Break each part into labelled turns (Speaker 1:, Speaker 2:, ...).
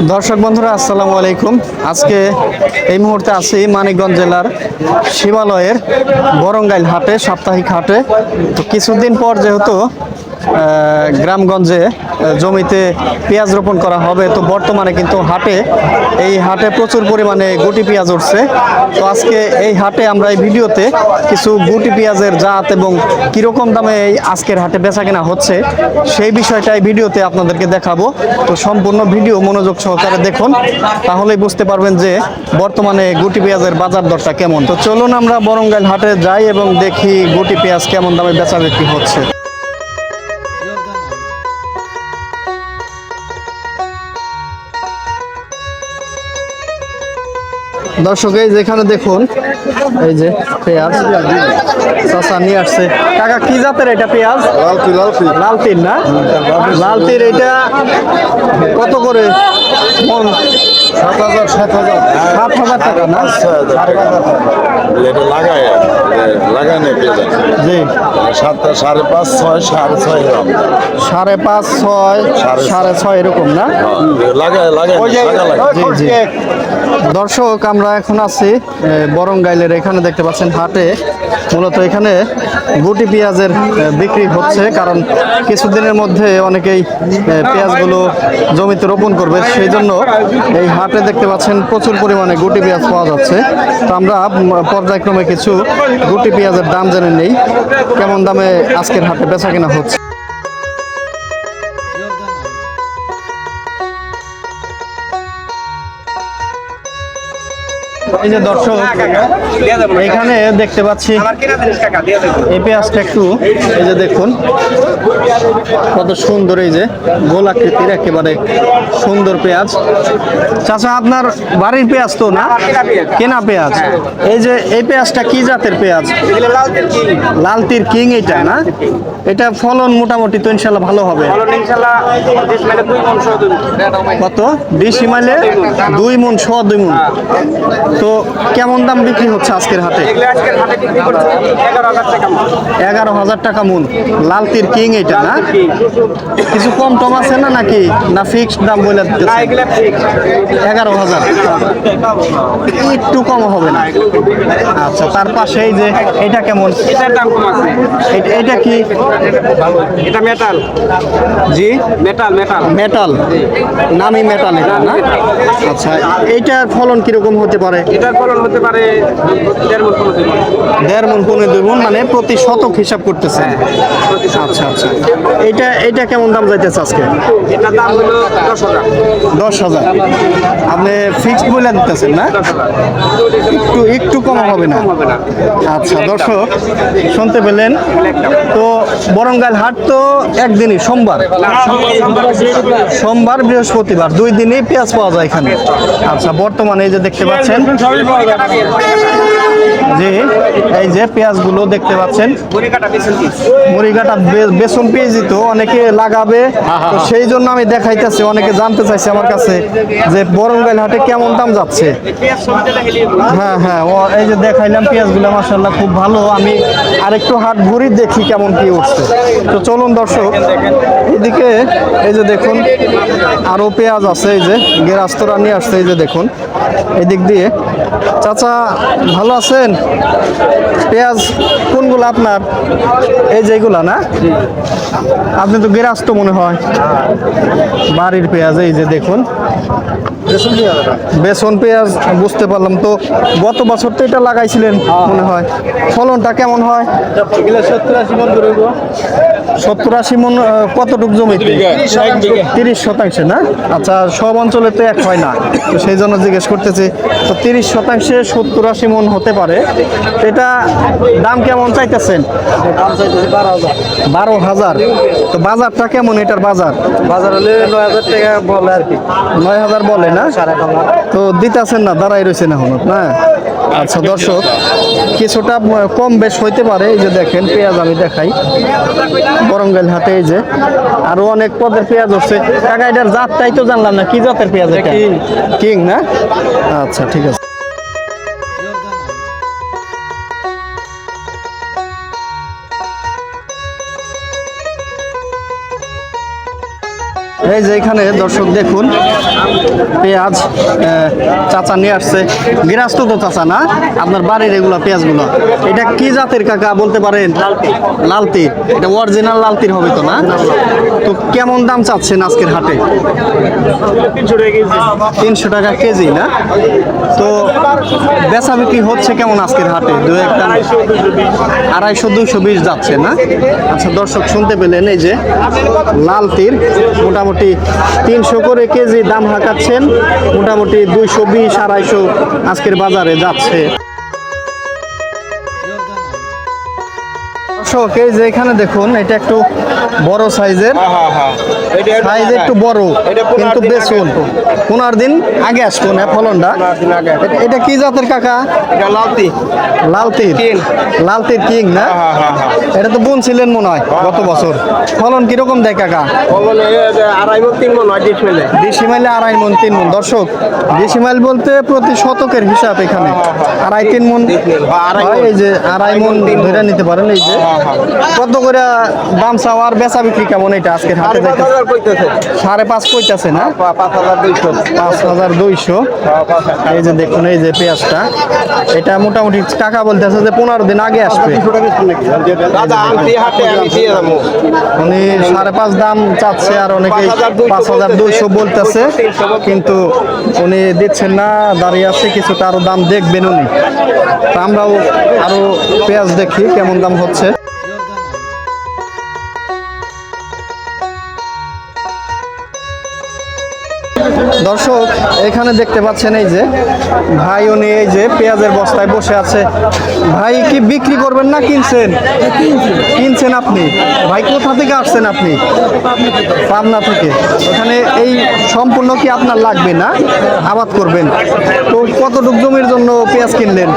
Speaker 1: দর্শক বন্ধুরা আসসালামু আলাইকুম। আজকে এই মুহূর্তে আছি মানিকগঞ্জ জেলার শিবালয়ের বরঙ্গাইল হাটে, সাপ্তাহিক হাটে। তো কিছুদিন পর যেহেতু গ্রামগঞ্জে জমিতে পেঁয়াজ রোপণ করা হবে, তো বর্তমানে কিন্তু এই হাটে প্রচুর পরিমাণে গুটি পেঁয়াজ উঠছে। তো আজকে এই হাটে আমরা এই ভিডিওতে কিছু গুটি পেঁয়াজের জাত এবং কীরকম দামে এই আজকের হাটে বেচা কেনা হচ্ছে সেই বিষয়টা এই ভিডিওতে আপনাদেরকে দেখাবো। তো সম্পূর্ণ ভিডিও মনোযোগ সহকারে দেখুন, তাহলেই বুঝতে পারবেন যে বর্তমানে গুটি পেঁয়াজের বাজার দরটা কেমন। তো চলুন আমরা বরঙ্গাইল হাটে যাই এবং দেখি গুটি পেঁয়াজ কেমন দামে বেচা বিক্রি হচ্ছে। দর্শক এই যেখানে দেখুন, এই যে পেঁয়াজ চাচা নিয়ে আসছে। কাকা কি জাতের এটা পেঁয়াজ? লালতির না? লালতির এটা কত করে মন? 7,000 টাকা না? জি,
Speaker 2: 5.5, 6, 6.5 গ্রাম।
Speaker 1: 5.5, 6, 6.5 এরকম না? জি জি। দর্শক আমরা এখন আছি বরঙ্গাইলের, এখানে দেখতে পাচ্ছেন হাটে মূলত এখানে গুটি পেঁয়াজের বিক্রি হচ্ছে, কারণ কিছুদিনের মধ্যে অনেকেই পেঁয়াজগুলো জমিতে রোপণ করবে, সেই জন্য এই হাটে দেখতে পাচ্ছেন প্রচুর পরিমাণে গুটি পেঁয়াজ পাওয়া যাচ্ছে। তো আমরা পর্যায়ক্রমে কিছু গুটি পেঁয়াজের দাম জেনে নেই, কেমন দামে আজকের হাটে বেচা কেনা হচ্ছে। এই যে দর্শক এখানে দেখতে পাচ্ছি এই পেঁয়াজটা একটু, এই যে দেখুন কত সুন্দর, এই যে গোলাকৃতির একেবারে সুন্দর পেঁয়াজ। চাচা আপনার বাড়ির পেঁয়াজ তো না? কেনা পেঁয়াজ। এই যে এই পেঁয়াজটা কি জাতের পেঁয়াজ? লালতির কিং এটা না? এটা ফলন মোটামুটি তো ইনশাল্লাহ ভালো হবে। কত? 20 মাইলে 2 মণ, 2 মণ। তো কেমন দাম বিক্রি হচ্ছে আজকের হাটে? 11,000 টাকা মণ। লালতির কিং এটা না? কিছু কম টম আছে না নাকি, না ফিক্সড দাম বলে? 11,000, একটু কম হবে না? আচ্ছা, তার পাশে এই যে এটা কেমন? এটা কি?
Speaker 3: এটা মেটাল।
Speaker 1: জি,
Speaker 3: মেটাল মেটাল
Speaker 1: মেটাল, নামি মেটাল এটা না? আচ্ছা, এইটার ফলন কিরকম হতে পারে?
Speaker 3: এটার ফলন হতে পারে 1.5 মণ,
Speaker 1: 1.5 মণ, 15 মণ, মানে প্রতি শতক হিসাব করতেছে। আচ্ছা আচ্ছা, এইটা কেমন দাম যাইতেছে আজকে?
Speaker 3: এটার দাম হলো 10,000।
Speaker 1: 10,000 আপনি ফিক্সড বলে দিতেছেন না? একটু কম হবে না? আচ্ছা দর্শক শুনতে পেলেন তো, বরঙ্গাইল হাট তো একদিনই, সোমবার বৃহস্পতিবার 2 দিনই পেঁয়াজ পাওয়া যায় এখানে। আচ্ছা, বর্তমানে এই যে দেখতে পাচ্ছেন যে এই যে পেঁয়াজগুলো দেখতে পাচ্ছেন, মুড়িঘাটা বেসন পেঁয়াজি তো অনেকে লাগাবে, তো সেই জন্য আমি দেখাইতেছি। অনেকে জানতে চাইছে আমার কাছে যে বরঙ্গাইল হাটে কেমন দাম যাচ্ছে। হ্যাঁ হ্যাঁ, এই যে দেখাইলাম পেঁয়াজগুলো মাশাআল্লাহ খুব ভালো। আমি আরেকটু হাট ঘুরি, দেখি কেমন কি উঠছে। তো চলুন দর্শক, এদিকে এই যে দেখুন আরো পেঁয়াজ আছে, এই যে গেরাস্তরা নিয়ে আসছে। এই যে দেখুন এদিক দিয়ে। চাচা ভালো আছেন? পেঁয়াজ কোনগুলো আপনার? এই যে এগুলা না? আপনি তো গেরাস্ত মনে হয়, বাড়ির পেঁয়াজ। এই যে দেখুন বেসন পেঁয়াজ, বুঝতে পারলাম। তো গত বছর তো এটা লাগাইছিলেন মনে হয়, ফলনটা কেমন হয়?
Speaker 3: 70-80 মণ ধরে।
Speaker 1: 70-80 মণ। কতটুক জমিতে? 30 শতাংশে না? আচ্ছা, সব অঞ্চলে তো এক হয় না, তো সেই জন্য জিজ্ঞেস করতেছি। তো 30 শতাংশে 70-80 মণ হতে পারে। এটা দাম কেমন চাইতেছেন? 12,000। তো বাজারটা কেমন এটার? বাজার
Speaker 3: হলে 9,000 টাকা বলে আর কি।
Speaker 1: 9,000 বলে না? তো দিতেছেন না, দাঁড়াই রয়েছেন এখন না? আচ্ছা দর্শক, কিছুটা কম বেশ হইতে পারে। এই যে দেখেন পেঁয়াজ আমি দেখাই বরঙ্গাইল হাটে, এই যে আরো অনেক পদের পেঁয়াজ হচ্ছে। কাকা এটার জাতটাই তো জানলাম না, কি জাতের পেঁয়াজ এটা? কিং না? আচ্ছা ঠিক আছে। এই যে এখানে দর্শক দেখুন পেঁয়াজ চাচা নিয়ে আসছে, গৃহস্থ তো চাচা না, আপনার বাড়ির এগুলো পেঁয়াজগুলো, এটা কি জাতের কাকা বলতে পারেন? লালতির। এটা অরিজিনাল লালতির হবে তো না? তো কেমন দাম চাচ্ছেন আজকের হাটে? 300 টাকা কেজি না? তো বেচা বিক্রি হচ্ছে কেমন আজকের হাটে? 250 220 যাচ্ছে না? আচ্ছা দর্শক শুনতে পেলেন, এই যে লালতির মোটামুটি 300 করে কেজি দাম হাঁকাচ্ছেন, মোটামুটি 220 250 আজকের বাজারে যাচ্ছে। দর্শক এই যে এখানে দেখুন, এটা একটু বড় সাইজের, সাইজ একটু বড় কিন্তু বেসুন 15 দিন আগে আসতো না ফলনটা। এটা কি জাতের কাকা? লালতির কিং না? এটা তো বুনছিলেন মনে হয় গত বছর। ফলন কিরকম দেয় কাকা? দেশি মাইলে 2.5 মণ 3 মণ। দর্শক দেশি মাইল বলতে প্রতি শতকের হিসাব, এখানে 2.5 3 মণ হয়। এই যে 2.5 মণ ধরে নিতে পারেন। এই যে কত করে দাম চাওয়ার বেচা বিক্রি কেমন এটা আজকের হাটে? 5.5 কইতাছে না? 5200। এই যে দেখুন, এই যে পেঁয়াজটা, এটা মোটামুটি কাকা বলতেছে যে 15 দিন আগে আসবে। উনি 5.5 দাম চাচ্ছে, আর অনেকে 5200 বলতেছে, কিন্তু উনি দিচ্ছেন না, দাঁড়িয়ে আছে কিছুটা, আরো দাম দেখবেন উনি। তা আমরাও আরো পেঁয়াজ দেখি কেমন দাম হচ্ছে। দর্শক এখানে দেখতে পাচ্ছেন, এই যে ভাই উনি এই যে পেঁয়াজের বস্তায় বসে আছে। ভাই কি বিক্রি করবেন না কিনছেন? কিনছেন আপনি? ভাই কোথা থেকে আসছেন আপনি? পাবনা থেকে। এখানে এই সম্পূর্ণ কি আপনার লাগবে না আবাদ করবেন? তো কতটুক জমির জন্য পেঁয়াজ কিনলেন?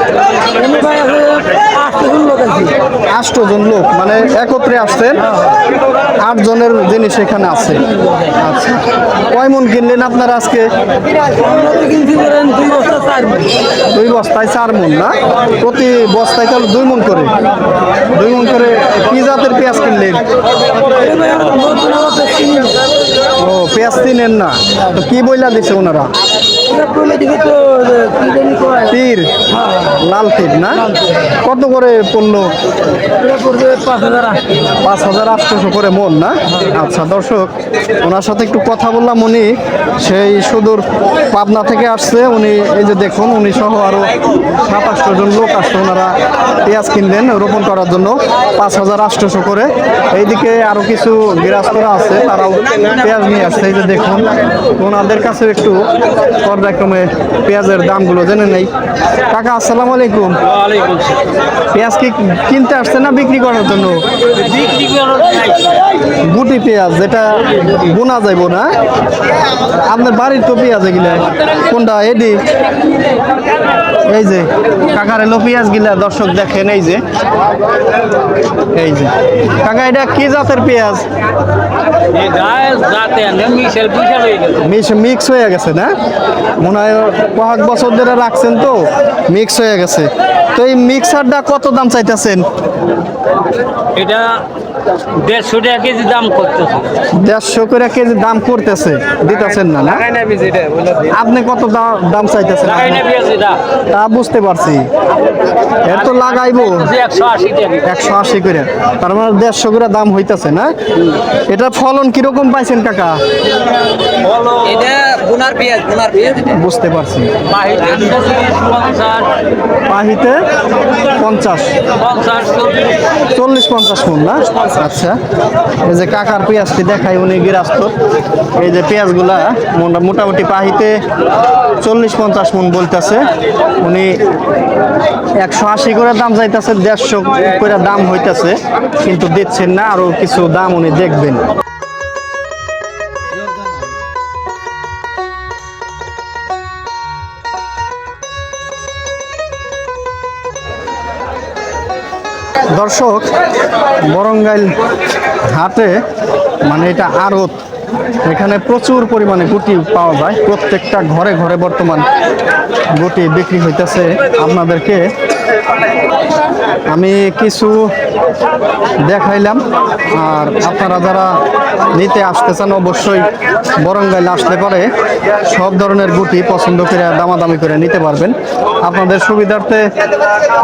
Speaker 1: 8 জন লোক, মানে একত্রে আসছেন, 8 জনের জিনিস এখানে আছে। আচ্ছা, কয় মণ কিনলেন আপনারা আজকে? 2 বস্তায় 4 মণ না? প্রতি বস্তায় তাহলে 2 মণ করে। 2 মণ করে কি জাতের পেঁয়াজ কিনলেন? ও, পেঁয়াজ চিনেন না? তো কি বইলা দিছে ওনারা? তীর, লাল তীর না? কত করে পড়লো? 5800 করে মন না? আচ্ছা দর্শক, ওনার সাথে একটু কথা বললাম। উনি সেই সুদূর পাবনা থেকে আসছে। উনি এই যে দেখুন, উনি সহ আরো 27 জন লোক আসছে। ওনারা পেঁয়াজ কিনলেন রোপণ করার জন্য 5800 করে। এইদিকে আরো কিছু গৃহস্থরা আছে, তারাও পেঁয়াজ নিয়ে আসছে। এই যে দেখুন, ওনাদের কাছে একটু পর্যায়ক্রমে পেঁয়াজের দামগুলো জেনে নেই। কাকা আসসালামু আলাইকুম। পেঁয়াজ কি কিনতে আসছে না বিক্রি করার জন্য? গুটি পেঁয়াজ, যেটা বোনা যাইব না? আপনার বাড়ির তো পেঁয়াজ এগুলা কোনটা? এডি। এই যে কাকার এলো পেঁয়াজ গিলা, দর্শক দেখেন। এই যে কাকা, এটা কি জাতের পেঁয়াজ? মিক্স হয়ে গেছে না? মনে হয় কয়েক বছর ধরে রাখছেন তো মিক্স হয়ে গেছে। তো এই মিক্সারটা কত দাম চাইতেছেন?
Speaker 4: এটা 150 টাকা কেজি দাম করতেছে।
Speaker 1: 150 করে কেজি দাম করতেছে, দিতেছেন না? না আপনি কত দাম চাইতেছেন? তা বুঝতে পারছি, এর তো লাগাইবো 180 করে, তার মানে 150 করে দাম হইতেছে না? এটা ফলন কিরকম পাইছেন কাকা?
Speaker 4: এটা বোনার পেঁয়াজ
Speaker 1: বুঝতে পারছি। পাহিতে 40-50 মণ না? আচ্ছা, এই যে কাকার পেঁয়াজটি দেখাই, উনি গৃহস্থ। এই যে পেঁয়াজগুলা মোটামুটি পাহিতে 40-50 মণ বলতেছে। উনি 180 করে দাম চাইতেছে, 150 করে দাম হইতেছে, কিন্তু দিচ্ছেন না। আরো কিছু দাম উনি দেখবেন। দর্শক বরঙ্গাইল হাটে, মানে এটা আড়ত, এখানে প্রচুর পরিমাণে গুটি পাওয়া যায়। প্রত্যেকটা ঘরে ঘরে বর্তমান গুটি বিক্রি হইতেছে। আপনাদেরকে আমি কিছু দেখাইলাম, আর আপনারা যারা নিতে আসতে চান অবশ্যই বরঙ্গাইল আসলে পরে সব ধরনের গুটি পছন্দ করে দামাদামি করে নিতে পারবেন। আপনাদের সুবিধার্থে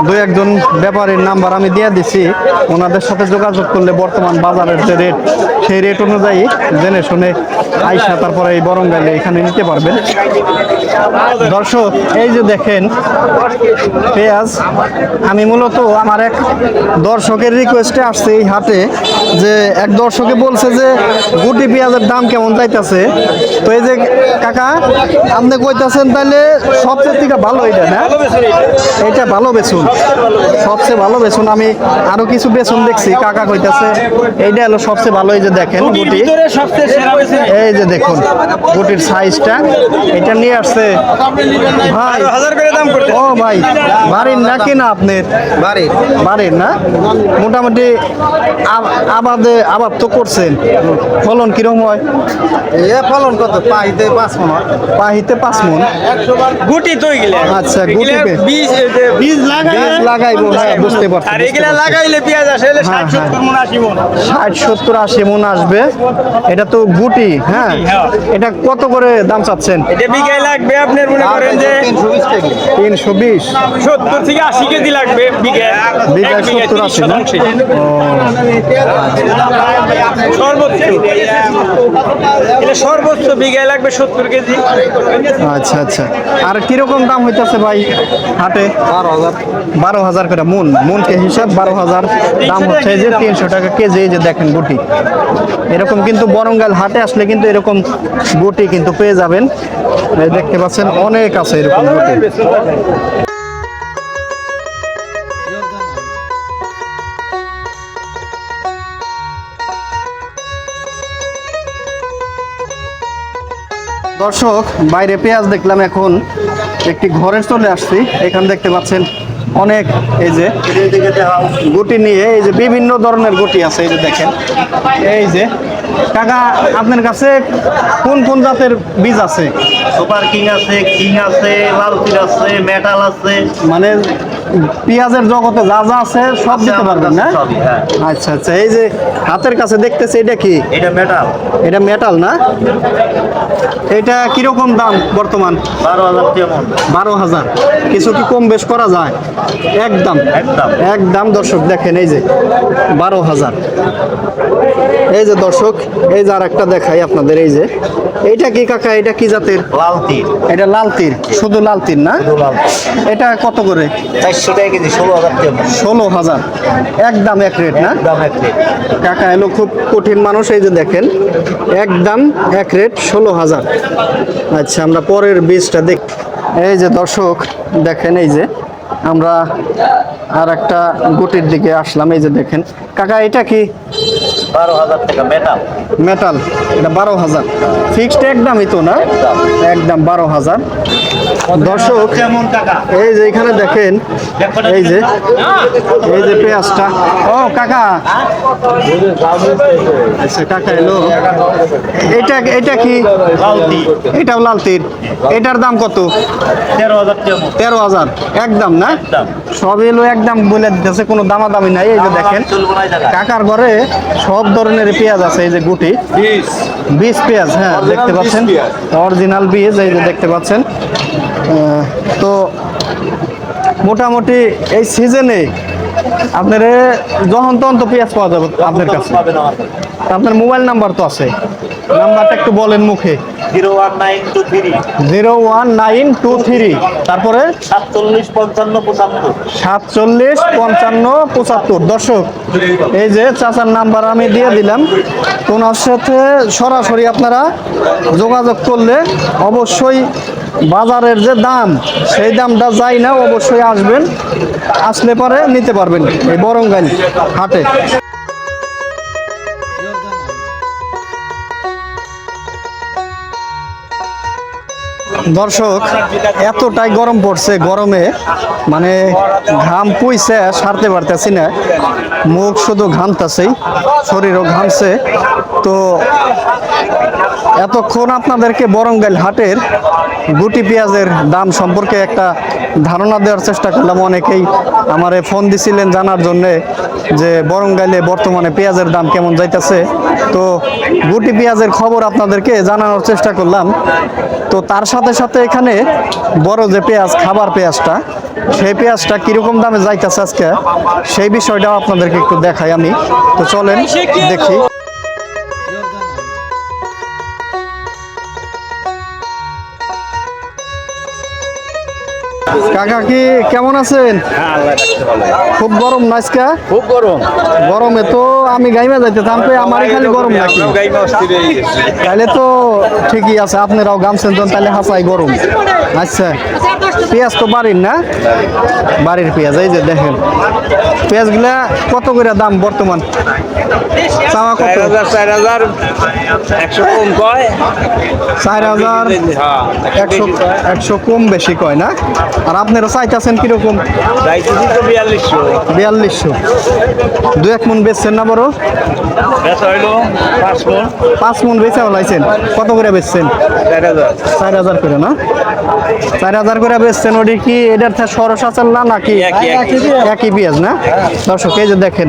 Speaker 1: দু একজন ব্যাপারীর নাম্বার আমি দিয়ে দিছি, ওনাদের সাথে যোগাযোগ করলে বর্তমান বাজারের যে রেট সেই রেট অনুযায়ী জেনে শুনে আইসা তারপরে এই বরঙ্গাইলে এখানে নিতে পারবেন। দর্শক এই যে দেখেন পেঁয়াজ, আমি মূলত আমার এক দর্শকের রিকোয়েস্টে আসছে এই হাটে, যে এক দর্শকে বলছে যে গুটি পেঁয়াজের দাম কেমন যাইতেছে। তো এই যে কাকা আপনি কইতাছেন তাহলে সবচেয়ে থেকে ভালো এটা না, এটা ভালো বেচুন, সবচেয়ে ভালো বেচুন। আমি আরো কিছু বেচুন দেখছি, কাকা কইতাছে এইটা হলো সবচেয়ে ভালো। এই যে দেখেন গুটি, এই যে দেখুন গুটির সাইজটা, এটা নিয়ে আসছে ভাই
Speaker 3: 1000 করে দাম করতে।
Speaker 1: ও ভাই বাড়ির নাকি না আপনার? বাড়ির না, মোটামুটি আবাদ তো করছেন, ফলন কিরকম হয়?
Speaker 3: ফলন কত? পাইতে 5 মণ।
Speaker 1: পাহিতে 5 মণ।
Speaker 3: গুটি তো এগুলা।
Speaker 1: আচ্ছা গুটি
Speaker 3: বীজ
Speaker 1: লাগাইবো, হ্যাঁ বুঝতে পারছি।
Speaker 3: আর এগুলা লাগাইলে পেঁয়াজ আসলে 60 70 মণ 80 মণ।
Speaker 1: 60 70 80 মণ আসবে। এটা তো গুটি, হ্যাঁ। এটা কত করে দাম চাচ্ছেন?
Speaker 3: এটা বিঘায় লাগবে আপনার মনে করেন যে
Speaker 1: 320
Speaker 3: 70 থেকে 80 কেজি লাগবে বিঘায়।
Speaker 1: বিঘায় 70 80 না? ও
Speaker 3: সর্বোচ্চ এটা সর্বোচ্চ বিঘায় লাগবে 70 কেজি।
Speaker 1: আচ্ছা আচ্ছা। আর কিরকম দাম হইতেছে ভাই হাটে? 12,000 করে মনকে হিসাব 12,000 দাম হচ্ছে। এই যে 300 টাকা কেজি। এই যে দেখেন গুটি এরকম কিন্তু বরঙ্গাইল হাটে আসলে কিন্তু এরকম গুটি কিন্তু পেয়ে যাবেন। এই দেখতে পাচ্ছেন অনেক আছে এরকম গুটি। দর্শক বাইরে পেঁয়াজ দেখলাম, এখন একটি ঘরে চলে আসছি। এখানে দেখতে পাচ্ছেন অনেক এই যে গুটি নিয়ে, এই যে বিভিন্ন ধরনের গুটি আছে। এই যে দেখেন, এই যে কাকা আপনার কাছে কোন কোন জাতের বীজ আছে?
Speaker 5: সুপার কিং আছে, কিং আছে, লালতির আছে, মেটাল আছে।
Speaker 1: মানে পেঁয়াজের জগতে যা যা আছে সব দিতে পারবেন না?
Speaker 5: সবই, হ্যাঁ।
Speaker 1: আচ্ছা আচ্ছা। এই যে হাতের কাছে দেখতেছে, এটা কি?
Speaker 5: এটা মেটাল,
Speaker 1: এটা মেটাল না? এটা কিরকম দাম বর্তমান?
Speaker 5: 12,000 কেমন?
Speaker 1: 12,000। কিছু কি কম বেশ করা যায়? একদম
Speaker 5: একদম।
Speaker 1: একদম। দর্শক দেখেন এই যে 12,000। এই যে দর্শক, এই যে আর একটা দেখাই আপনাদের। এই যে এইটা কি কাকা, এটা কি জাতের?
Speaker 5: লালতির,
Speaker 1: এটা লাল তীর, শুধু লাল তীর না? এটা কত করে?
Speaker 5: 400 টাকা কেজি, 16,000 কেমন?
Speaker 1: 16,000। একদম এক রেট না?
Speaker 5: দাম এক রেট।
Speaker 1: কাকা এলো খুব কঠিন মানুষ। এই যে দেখেন একদম এক রেট 16,000। আচ্ছা আমরা পরের বীজটা দেখ। এই যে দর্শক দেখেন, এই যে আমরা আর একটা গুটির দিকে আসলাম। এই যে দেখেন কাকা, এটা কি?
Speaker 5: 12,000 টাকা মেটাল।
Speaker 1: মেটাল, এটা 12,000 ফিক্সড একদমই তো না? একদম 12,000। দর্শক
Speaker 5: কেমন টাকা?
Speaker 1: এই যে এখানে দেখেন, এই যে পেঁয়াজটা। ও কাকা, আচ্ছা কাকা এলো। এটা কি?
Speaker 5: লালতি,
Speaker 1: এটাও লাল তীর। এটার দাম কত?
Speaker 5: 13,000 কেমন?
Speaker 1: 13,000 একদম না?
Speaker 5: একদম।
Speaker 1: সব এলো একদম বলে দিতেছে, কোনো দামাদামি নাই। এই যে দেখেন
Speaker 5: চলবো না টাকা।
Speaker 1: কাকার ঘরে সব ধরনের পেঁয়াজ আছে। এই যে গুটি বীজ পেঁয়াজ, হ্যাঁ দেখতে পাচ্ছেন অরিজিনাল বীজ। এই যে দেখতে পাচ্ছেন। তো মোটামুটি এই সিজনে আপনার যখন তখন তো পেঁয়াজ পাওয়া যাবে আপনার কাছে।
Speaker 5: পাবেন আমার কাছে।
Speaker 1: আপনার মোবাইল নাম্বার তো আছে, নাম্বারটা একটু বলেন মুখে।
Speaker 5: 01923
Speaker 1: 01923 তারপরে
Speaker 5: 47 55 75।
Speaker 1: 47 55 75। দর্শক এই যে চাচার নাম্বার আমি দিয়ে দিলাম, ওনার সাথে সরাসরি আপনারা যোগাযোগ করলে অবশ্যই বাজারের যে দাম সেই দামটা যাই না, অবশ্যই আসবেন, আসলে পরে নিতে পারবেন এই বরঙ্গাইল হাটে। দর্শক এতটাই গরম পড়ছে, গরমে মানে ঘাম পুইছে সারতে পারতেছি না, মুখ শুধু ঘামতাছেই, শরীরও ঘামছে। তো এতক্ষণ আপনাদেরকে বরঙ্গাইল হাটের গুটি পেঁয়াজের দাম সম্পর্কে একটা ধারণা দেওয়ার চেষ্টা করলাম। অনেকেই আমারে ফোন দিছিলেন জানার জন্যে যে বরঙ্গাইলে বর্তমানে পেঁয়াজের দাম কেমন যাইতেছে। তো গুটি পেঁয়াজের খবর আপনাদেরকে জানানোর চেষ্টা করলাম। তো তার সাথে সাথে এখানে বড় যে পেঁয়াজ, খাবার পেঁয়াজটা, সেই পেঁয়াজটা কিরকম দামে যাইতেছে আজকে, সেই বিষয়টাও আপনাদেরকে একটু দেখাই আমি। তো চলেন দেখি। কাকা কি কেমন আছেন? খুব গরম না আজকে?
Speaker 3: খুব গরম।
Speaker 1: গরমে তো আমি গাইমা যাইতেতাম, তো আমারই খালি গরম নাকি? তাহলে তো ঠিকই আছে, আপনারাও গামছেন তো, তাহলে হাসাই গরম। আচ্ছা, পেঁয়াজ তো বাড়ির না? বাড়ির পেঁয়াজ। এই যে দেখেন পেঁয়াজগুলা কত করে দাম বর্তমান? চাওয়া কত?
Speaker 3: 4,000 100 কম কয়।
Speaker 1: 4,000 100 কম বেশি কয় না? আর আপনারা চাইতেছেন কিরকম?
Speaker 3: চাইতেছি তো 4200।
Speaker 1: 4200। 2-1 মন বেচছেন না বড়?
Speaker 3: বেচা হইলো 5 মণ।
Speaker 1: 5 মন বেচা হলাইছেন। কত করে বেচছেন?
Speaker 3: 4000।
Speaker 1: 4,000 করে না? 4,000 করে বেচছেন। ওটি কি এটার থেকে সরস আছে না নাকি একই পেঁয়াজ না? দর্শক এই যে দেখেন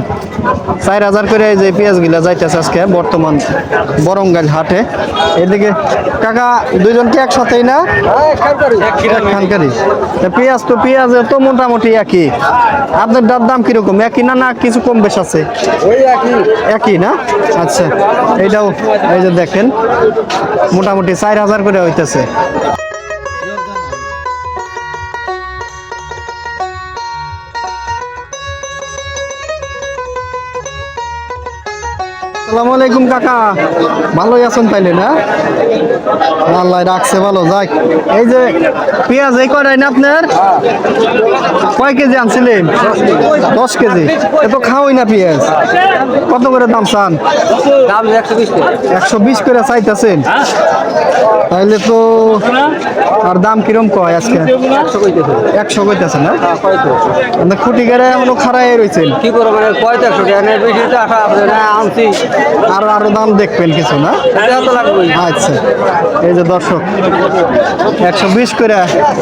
Speaker 1: 4,000 করে এই যে পেঁয়াজগুলা যাইতেছে আজকে বর্তমান বরঙ্গাইল হাটে। এদিকে কাকা দুইজন কি একসাথেই না? একখানকারই। পেঁয়াজ তো পেঁয়াজের তো মোটামুটি একই। আপনার দাম কিরকম? একই না, না কিছু কম বেশ আছে? একই না? আচ্ছা, এইটাও এই যে দেখেন মোটামুটি 4,000 করে হইতেছে। আসসালামু আলাইকুম কাকা, ভালোই আছেন তাইলে না? আল্লাহ রাখছে ভালো। যাক, এই যে পেঁয়াজ এই কয়টাই না আপনার? কয় কেজি আনছিলেন? 10 কেজি। এত খাওয়াই না পেঁয়াজ। কত করে দাম চান?
Speaker 4: দাম 120 টাকা।
Speaker 1: 120 করে চাইতেছেন? তাইলে তো আর দাম কিরম কয় আজকে? 100 কইতেছে না? আপনি খুঁটি গেড়ে এমনও খাড়াই রয়েছেন।
Speaker 4: কি করবো মানে 45 টাকা নেই, বেশি তো আশা আপনার আনছি।
Speaker 1: আরো দাম দেখবেন কিছু না?
Speaker 4: তো লাগবে।
Speaker 1: আচ্ছা, এই যে দর্শক 120 করে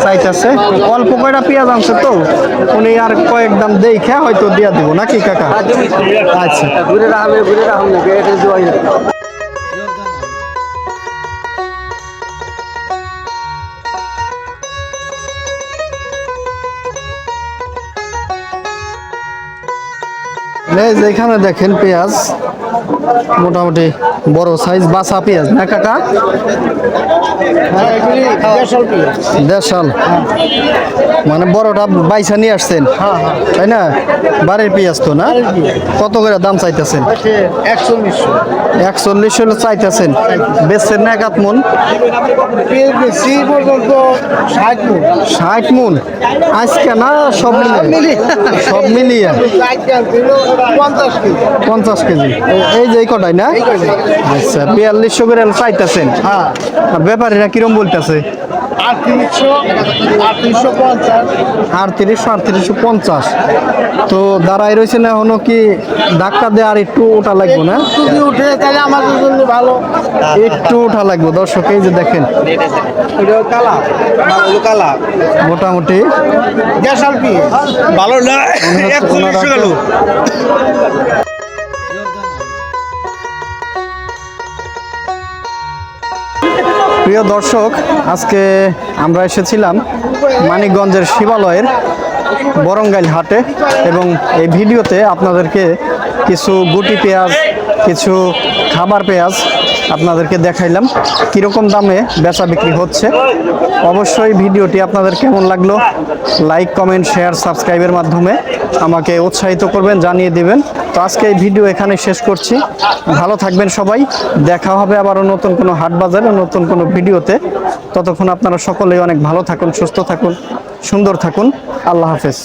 Speaker 1: চাইতেছে। অল্প কয়টা পেঁয়াজ আনছে তো উনি আর কয়েক দাম দেখে হয়তো দিয়া দিব নাকি কাকা? আচ্ছা,
Speaker 4: ঘুরে রাখবে নাকি এটা জয়।
Speaker 1: যেখানে দেখেন পেঁয়াজ মোটামুটি বড় সাইজ বাসা পেঁয়াজ না কাকা? দেশাল মানে বড়টা বাইসা নিয়ে আসছেন তাই না? বাড়ির পেঁয়াজ তো না? কত করে দাম চাইতেছেন? 140 চাইতেছেন। বেচছেন না 1 মন? 60 মন আজকে না সব মিলিয়ে? সব মিলিয়ে 50 কেজি। এই যে এই কটাই না? আচ্ছা, 4200 করে চাইতেছেন। আর ব্যাপারীরা কিরম বলতেছে? 3850। তো দাঁড়াই রয়েছে না এখনো? কি ধাক্কা দিয়ে আর একটু ওঠা লাগবে না?
Speaker 5: উঠে তাহলে আমাদের জন্য ভালো।
Speaker 1: একটু ওঠা লাগবে। দর্শক এই যে দেখেন মোটামুটি
Speaker 3: ভালো না।
Speaker 1: প্রিয় দর্শক, আজকে আমরা এসেছিলাম মানিকগঞ্জের শিবালয়ের বরঙ্গাইল হাটে এবং এই ভিডিওতে আপনাদেরকে কিছু গুটি পেঁয়াজ, কিছু খাবার পেঁয়াজ আপনাদেরকে দেখাইলাম কীরকম দামে বেচা বিক্রি হচ্ছে। অবশ্যই ভিডিওটি আপনাদের কেমন লাগলো লাইক, কমেন্ট, শেয়ার, সাবস্ক্রাইবের মাধ্যমে আমাকে উৎসাহিত করবেন, জানিয়ে দিবেন। তো আজকে এই ভিডিও এখানে শেষ করছি। ভালো থাকবেন সবাই। দেখা হবে আবারও নতুন কোনো হাট বাজারে, নতুন কোনো ভিডিওতে। ততক্ষণ আপনারা সকলেই অনেক ভালো থাকুন, সুস্থ থাকুন, সুন্দর থাকুন। আল্লাহ হাফেজ।